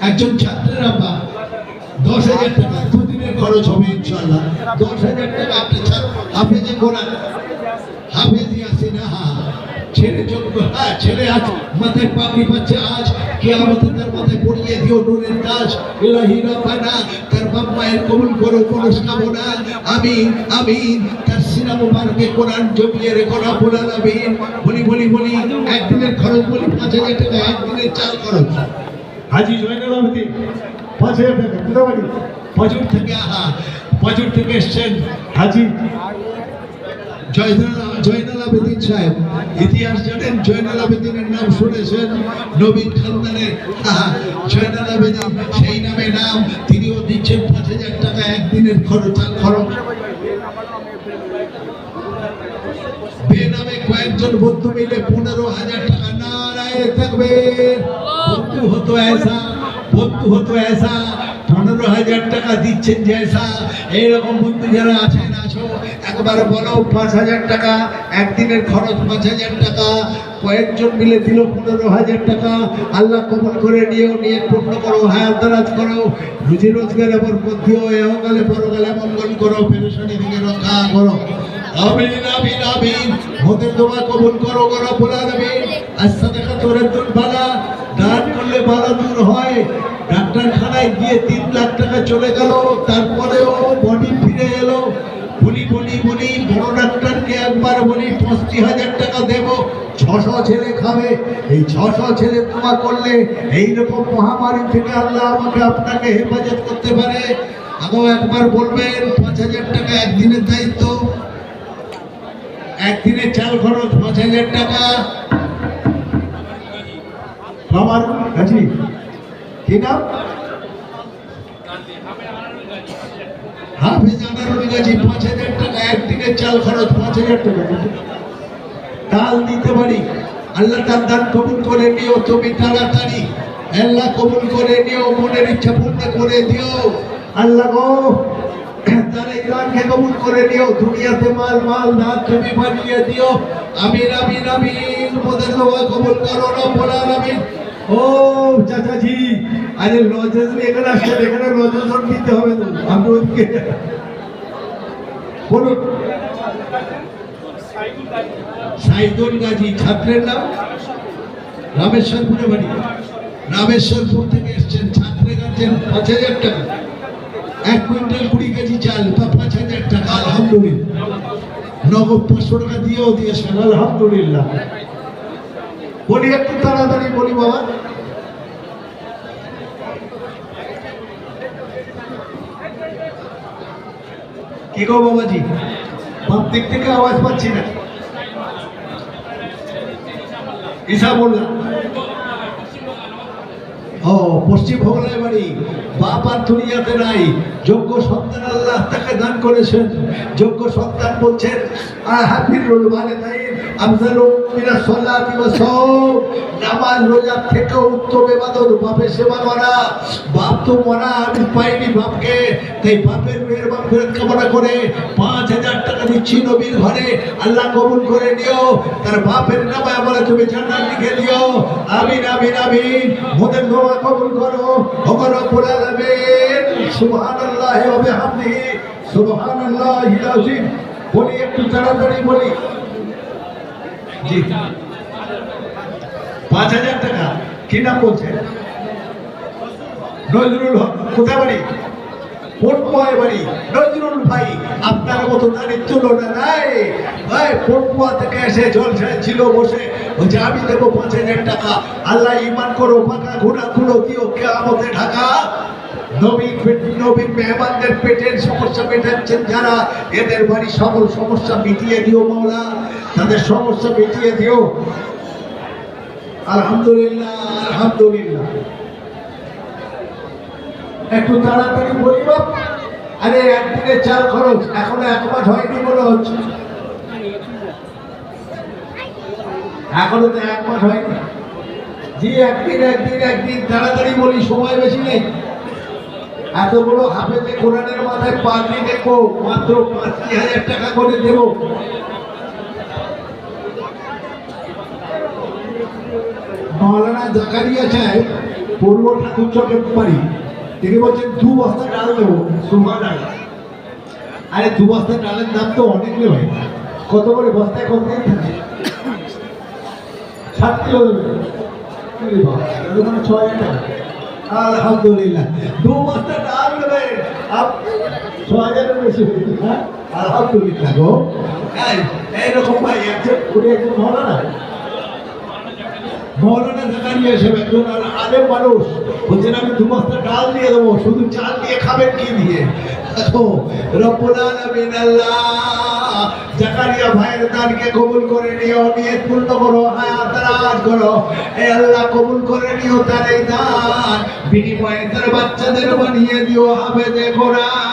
একজন ছাত্রের আব্বা 10,000 টাকা দুদিনের খরচ হবে ইনশাআল্লাহ। 10,000 টাকা একটা ছাত্র হাফেজে কোরআন হাফেজি আছে না, ছেলে যোগ্য, ছেলে আজ মাথায় পাগড়ি পাচ্ছে, আজ কিয়ামতে তার মাথায় পড়িয়ে দিও নূরের তাজ। ইলাহি রাব্বানা, তার বাপ মায়ের কবুল করো, কলস কামনা, আমিন আমিন। তার সিনা মুবারকে কোরআন জমিয়ে রেখো রব্বুল আলামিন। বলি একদিনের খরচ বলি 5,000 টাকা, একদিনের চাল খরচ। হাজি জয়নাল আবেদিন 5,000 টাকা। কোথা বাড়ি? ফজর থেকে, ফজর থেকে এসছেন হাজি জয়নাল আবেদিন সাহেব। ইতিহাস জানেন, জয়নাল আবেদিনের নাম শুনেছেন, নবীন খানদানের জয়নাল আবেদিন, সেই নামে নাম। তিনিও দিচ্ছেন 5,000 টাকা একদিনের খরচ। বেনামে কয়েকজন বন্ধু মিলে 15,000 টাকা। নারায়ে তাকবীর। বন্ধু হতো ऐसा 15,000 টাকা দিচ্ছেন জয়সা। এইরকম বন্ধু যারা আছেন আসো, একবার বলো 5,000 টাকা একদিনের খরচ, 5,000 টাকা কয়েকজন মিলে দিল 15,000 টাকা। আল্লাহ কবুল করে নিয়েও, নিয়ে পূর্ণ করো, হায়াত দারাজ করো, রুজি রোজগারে বরকত দিও, এহকালে পরকালে মঙ্গল করো, পেরেশানি থেকে রক্ষা করো। আমিন আমিন আমিন। মোদের দোয়া কবুল করো রব্বুল আলামিন। as-সাদাকাতু রাদ্দুল বালা, দান করলে বালা দূর হয়। ডাক্তারখানায় গিয়ে 3 লাখ টাকা চলে গেল, তারপরেও বডি ফিরে এলো। বলি বড় ডাক্তারকে একবার বলি 65,000 টাকা দেব, 600 ছেলে খাবে। এই 600 ছেলে দোয়া করলে এইরকম মহামারী থেকে আল্লাহ আমাকে আপনাকে হেফাজত করতে পারে। আগেও একবার বলবেন 5,000 টাকা একদিনের দায়িত্ব, একদিনের চাল খরচ 5,000 টাকা। আমার হাজি কি নাম? হাফেজ আনারুল গাজী 5,000 টাকা একদিনের চাল খরচ, 5,000 টাকা। ডাল দিতে পারি, আল্লাহ তার দান কবুল করে নিও তুমি তাড়াতাড়ি। আল্লাহ কবুল করে নিও, মনের ইচ্ছা পূর্ণ করে দিও। আল্লাহ গো তার এই দানকে কবুল করে নিও, দুনিয়াতে মাল না তুমি বানিয়ে দিও। আমিন আমিন আমিন। মোদের দোয়া কবুল করো রব্বুল আলামিন। ও চাচাজি, আরে লজেস এখানে আসলে এখানে লজেশন দিতে হবে তো। আমি ওদিকে বলুন। সাইদুল গাজী ছাত্রের নাম, রামেশ্বরপুরে বাড়ি। রামেশ্বরপুর থেকে এসছেন, ছাত্রের কাছে 5,000 টাকা। 1 কুইন্টাল 20 কেজি চাল, 5,000 টাকা। আলহামদুলিল্লাহ। নগদ 500 টাকা দিয়েও দিয়েছেন, আলহামদুলিল্লাহ। বলি একটু তাড়াতাড়ি বলি বাবা। কি গো বাবাজি, বাম দিক থেকে আওয়াজ পাচ্ছি না। ঈশা বললাম, ও পশ্চিম ভোগলায় বাড়ি। বাপ আর দুনিয়াতে নাই, যোগ্য সন্তান আল্লাহ তাকে দান করেছেন। যোগ্য সন্তান বলছেন হাফিজুল ওয়ালিদাইন আফজালু মিনাস সালাতি ওয়াস সাওম। নামাজ রোজা থেকে উত্তম ইবাদত বাপের সেবা করা। বাপ তো মরা, আমি পাইনি বাপকে, তাই বাপের মেহেরবান করে কামনা করে 5,000 টাকা দিচ্ছি নবীর ঘরে। আল্লাহ কবুল করে নিও, তার বাপের নামে আমরা তুমি জান্নাত লিখে দিও। আমিন আমিন আমিন। মোদের দোয়া কবুল করো রব্বুল আলামিন। সুবহানাল্লাহি ওয়া বিহামদিহি, সুবহানাল্লাহিল আযীম। বলি একটু তাড়াতাড়ি বলি। জি 5,000 টাকা। কি নাম বলছেন? নজরুল হক। কোথায় বাড়ি? পটুয়ায় বাড়ি। নজরুল ভাই, আপনার মতো দাঁড়িয়ে তুলনা নাই। ভাই পটুয়া থেকে এসে জলসায় ছিল বসে, বলছে আমি দেবো 5,000 টাকা। আল্লাহ ইমান করো, পাকা গুনাহগুলো দিও কিয়ামতে ঢাকা। নবীন মেহমানদের পেটের সমস্যা মেটাচ্ছেন যারা, এদের বাড়ি সকল সমস্যা মিটিয়ে দিও মাওলা, তাদের সমস্যা মিটিয়ে দিও। আলহামদুলিল্লাহ আলহামদুলিল্লাহ। একটু তাড়াতাড়ি বলি বাপ। আরে একদিনের চাল খরচ, এখনো 1 মাস হয়নি মনে হচ্ছে। এখনো তো 1 মাস হয়নি। জি একদিন তাড়াতাড়ি বলি, সময় বেশি নেই। এতগুলো হাফেজে কোরআনের মাথায় পাগড়ি দেখবো, মাত্র 5,000 টাকা করে দেবো। মাওলানা জাকারিয়া সাহেব পূর্ব ঠাকুর চকের বাড়ি, তিনি বলছেন 2 বস্তা ডাল দেবো, সুবহানাল্লাহ। আরে 2 বস্তা ডালের দাম তো অনেক রে ভাই, কত করে বস্তায় কত দিন থাকে? 7 কিলো দেবে, 6,000 টাকা। আলহামদুলিল্লাহ, 2 বস্তা ডাল দেবে, 6,000 এর বেশি হয়েছে। হ্যাঁ আলহামদুলিল্লাহ গো। এইরকম ভাই একজন মাওলানা জাকারিয়া সাহেব একজন আলেম মানুষ বলছেন আমি 2 বস্তা ডাল দিয়ে দেবো, শুধু চাল দিয়ে খাবেন কি দিয়ে? দেখো রব্বুল আলামিন আল্লাহ জাকারিয়া ভাইয়ের দানকে কবুল করে নিও, নিয়ত পূর্ণ করো, হায়াত দারাজ করো। এ আল্লাহ কবুল করে নিও তার এই দান, বিনিময়ে তার বাচ্চাদের বানিয়ে দিও হাফেজে কোরআন।